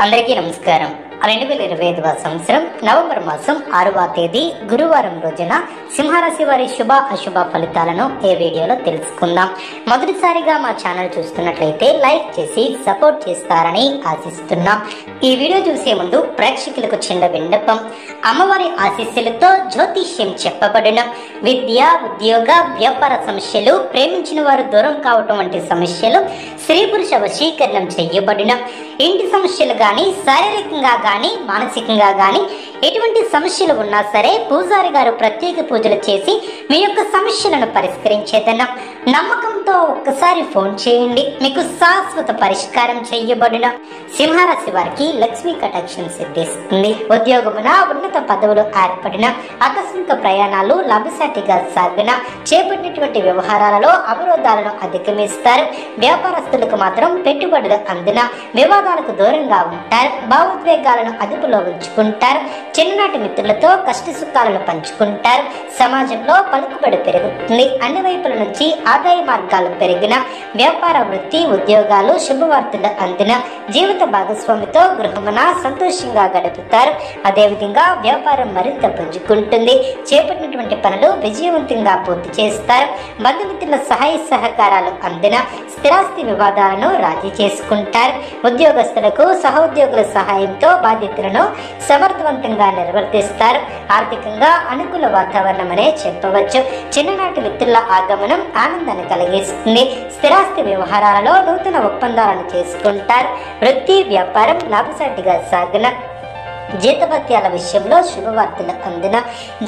అందరికీ నమస్కారం. 2025 సంవత్సరం నవంబర్ మాసం 6వ తేదీ గురువారం రోజున సింహరాశి వారి శుభ అశుభ ఫలితాలను ఈ వీడియోలో తెలుసుకుందాం. మొదటిసారిగా మా ఛానల్ చూస్తున్నట్లయితే లైక్ చేసి సపోర్ట్ చేస్తారని ఆశిస్తున్నాం. ఈ వీడియో చూసే ముందు ప్రేక్షకులకు చిన్న విన్నపం. అమ్మవారి ఆశీస్సులతో జ్యోతిష్యం చెప్పబడిన విద్య, ఉద్యోగ, వ్యాపార సమస్యలు, ప్రేమించిన వారు దూరం కావటం వంటి సమస్యలు, స్త్రీ పురుష వశీకరణం చేయబడిన ఇంటి సమస్యలు గాని, శారీరకంగా గాని, మానసికంగా గాని ఎటువంటి సమస్యలు ఉన్నా సరే పూజారి గారు ప్రత్యేక పూజలు చేసి మీ యొక్క సమస్యలను పరిష్కరించేదన్న నమ్మకంతో ఒక్కసారి ఫోన్ చేయండి. మీకు శాశ్వత పరిష్కారం చేయబడిన సింహరాశి వారికి లక్ష్మీ కటాక్షం సిద్ధిస్తుంది. ఉద్యోగమున ఉన్నత పదవులు ఏర్పడిన, ఆకస్మిక ప్రయాణాలు లాభసాటిగా సాగిన, చేపట్టినటువంటి వ్యవహారాలలో అవరోధాలను అధిగమిస్తారు. వ్యాపారస్తులకు మాత్రం పెట్టుబడులు అందిన, వివాదాలకు దూరంగా ఉంటారు. భావోద్వేగాలను అదుపులో ఉంచుకుంటారు. చిన్ననాటి మిత్రులతో కష్ట సుఖాలను పంచుకుంటారు. సమాజంలో పలుకుబడి పెరుగుతుంది. అన్ని వైపుల నుంచి ఆదాయ మార్గాలు పెరిగిన, వ్యాపార, వృత్తి, ఉద్యోగాలు, శుభవార్తలు అందిన, జీవిత భాగస్వామితో గృహమున సంతోషంగా గడుపుతారు. అదేవిధంగా వ్యాపారం మరింత పుంజుకుంటుంది. చేపట్టినటువంటి పనులు విజయవంతంగా పూర్తి చేస్తారు. బంధుమిత్రుల సహాయ సహకారాలు అందిన, స్థిరాస్తి వివాదాలను రాజీ చేసుకుంటారు. ఉద్యోగస్తులకు సహోద్యోగుల సహాయంతో బాధ్యతలను సమర్థవంతంగా నిర్వర్తిస్తారు. ఆర్థికంగా అనుకూల వాతావరణం అనే చెప్పవచ్చు. చిన్ననాటి మిత్రుల ఆగమనం ఆనందాన్ని కలిగిస్తుంది. స్థిరాస్తి వ్యవహారాలలో నూతన ఒప్పందాలను చేసుకుంటారు. వృత్తి, వ్యాపారం లాభసాటిగా సాగిన, జీతభత్యాల విషయంలో శుభవార్తలు అందిన,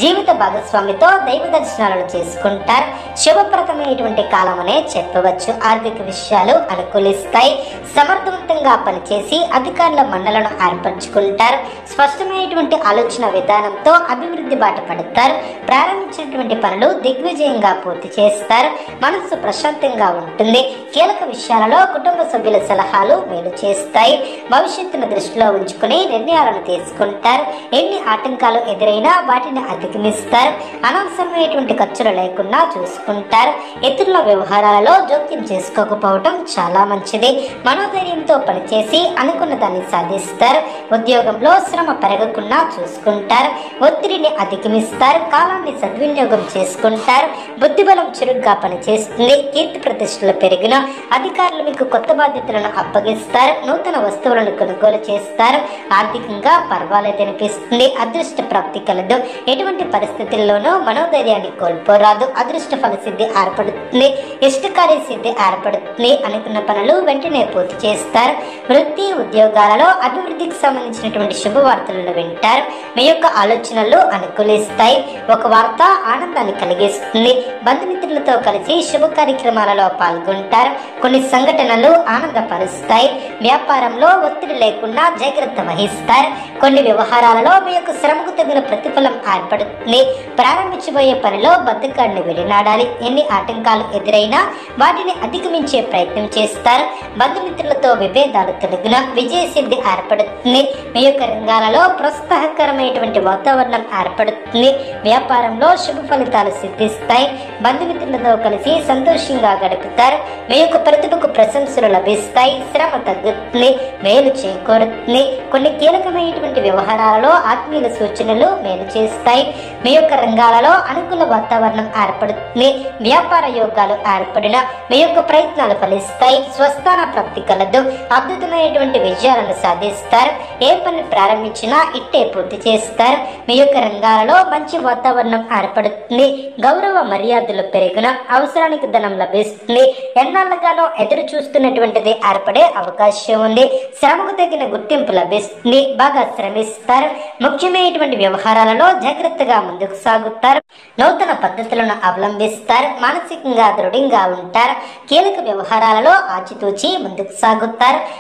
జీవిత భాగస్వామితో దైవ దర్శనాలను చేసుకుంటారు. శుభప్రదమైనటువంటి కాలం అనే చెప్పవచ్చు. ఆర్థిక విషయాలు అనుకూలిస్తాయి. సమర్థవంతంగా పనిచేసి అధికారుల మండలను ఏర్పరచుకుంటారు. స్పష్టమైనటువంటి ఆలోచన విధానంతో అభివృద్ధి బాట పడతారు. ప్రారంభించినటువంటి పనులు దిగ్విజయంగా పూర్తి చేస్తారు. మనస్సు ప్రశాంతంగా ఉంటుంది. కీలక విషయాలలో కుటుంబ సభ్యుల సలహాలు మేలు చేస్తాయి. భవిష్యత్తును దృష్టిలో ఉంచుకుని నిర్ణయాలను తీసుకుంటారు. ఎన్ని ఆటంకాలు ఎదురైనా వాటిని అధిగమిస్తారు. అనవసరమైనటువంటి ఖర్చులు లేకుండా చూసుకుంటారు. ఇతరుల వ్యవహారాలలో జోక్యం చేసుకోకపోవటం చాలా మంచిది. మనోధైర్యంతో పనిచేసి అనుకున్న దాన్ని సాధిస్తారు. ఉద్యోగంలో శ్రమ పెరగకుండా చూసుకుంటారు. ఒత్తిడిని అధిగమిస్తారు. కాలాన్ని సద్వినియోగం చేసుకుంటారు. బుద్ధిబలం చురుగ్గా పనిచేస్తుంది. కీర్తి ప్రతిష్టలు పెరిగిన, అధికారులు మీకు కొత్త బాధ్యతలను అప్పగిస్తారు. నూతన వస్తువులను కొనుగోలు చేస్తారు. ఆర్థికంగా పర్వాలేదనిపిస్తుంది. అదృష్ట ప్రాప్తి కలదు. ఎటువంటి పరిస్థితుల్లోనూ మనోధైర్యాన్ని కోల్పోరాదు. అదృష్ట ఫల సిద్ధి ఏర్పడుతుంది. ఇష్టకార్య సిద్ధి ఏర్పడుతుంది. అనుకున్న పనులు వెంటనే పూర్తి చేస్తారు. వృత్తి, ఉద్యోగాలలో అభివృద్ధికి సంబంధించినటువంటి శుభవార్తలను వింటారు. మీ యొక్క ఆలోచనలు అనుకూలిస్తాయి. ఒక వార్త ఆనందాన్ని కలిగిస్తుంది. బంధుమిత్రులతో కలిసి శుభ కార్యక్రమాలలో పాల్గొంటారు. కొన్ని సంఘటనలు ఆనందపరుస్తాయి. వ్యాపారంలో ఒత్తిడి లేకుండా జాగ్రత్త వహిస్తారు. కొన్ని వ్యవహారాలలో మీ యొక్క శ్రమకు తగిన ప్రతిఫలం ఏర్పడుతుంది. ప్రారంభించబోయే పనిలో బద్ధకాన్ని విడనాడాలి. ఎన్ని ఆటంకాలు ఎదురైనా వాటిని అధిగమించే ప్రయత్నం చేస్తారు. బంధుమిత్రులతో విభేదాలు తొలగిన, విజయ సిద్ధి ఏర్పడుతుంది. మీ యొక్క రంగాలలో ప్రోత్సాహకరమైనటువంటి వాతావరణం ఏర్పడుతుంది. వ్యాపారంలో శుభ ఫలితాలు సిద్ధిస్తాయి. బంధుమిత్రులతో కలిసి సంతోషంగా గడుపుతారు. మీ యొక్క ప్రతిభకు ప్రశంసలు లభిస్తాయి. శ్రమ తగ్గుతుంది. మేలు చేకూరుతుంది. కొన్ని కీలకమైనటువంటి వ్యవహారాలలో ఆత్మీయుల సూచనలు మేలు చేస్తాయి. మీ యొక్క రంగాలలో అనుకూల వాతావరణం ఏర్పడుతుంది. వ్యాపార యోగాలు ఏర్పడిన, మీ యొక్క ప్రయత్నాలు ఫలిస్తాయి. స్వస్థాన ప్రాప్తి కలదు. అద్భుతమైనటువంటి విజయాలను సాధిస్తారు. ఏ పని ప్రారంభించినా ఇట్టే పూర్తి చేస్తారు. మీ యొక్క రంగాలలో మంచి వాతావరణం ఏర్పడుతుంది. గౌరవ మర్యాదలు పెరిగిన, అవసరానికి ధనం లభిస్తుంది. ఎన్నాళ్ళగానో ఎదురు చూస్తున్నటువంటిది ఏర్పడే అవకాశం ఉంది. శ్రమకు తగిన గుర్తింపు లభిస్తుంది. బాగా శ్రమిస్తారు. ముఖ్యమైనటువంటి వ్యవహారాలలో జాగ్రత్తగా ముందుకు సాగుతారు. నూతన పద్ధతులను అవలంబిస్తారు. మానసికంగా దృఢంగా ఉంటారు. కీలక వ్యవహారాలలో ఆచితూచి ముందుకు సాగుతారు.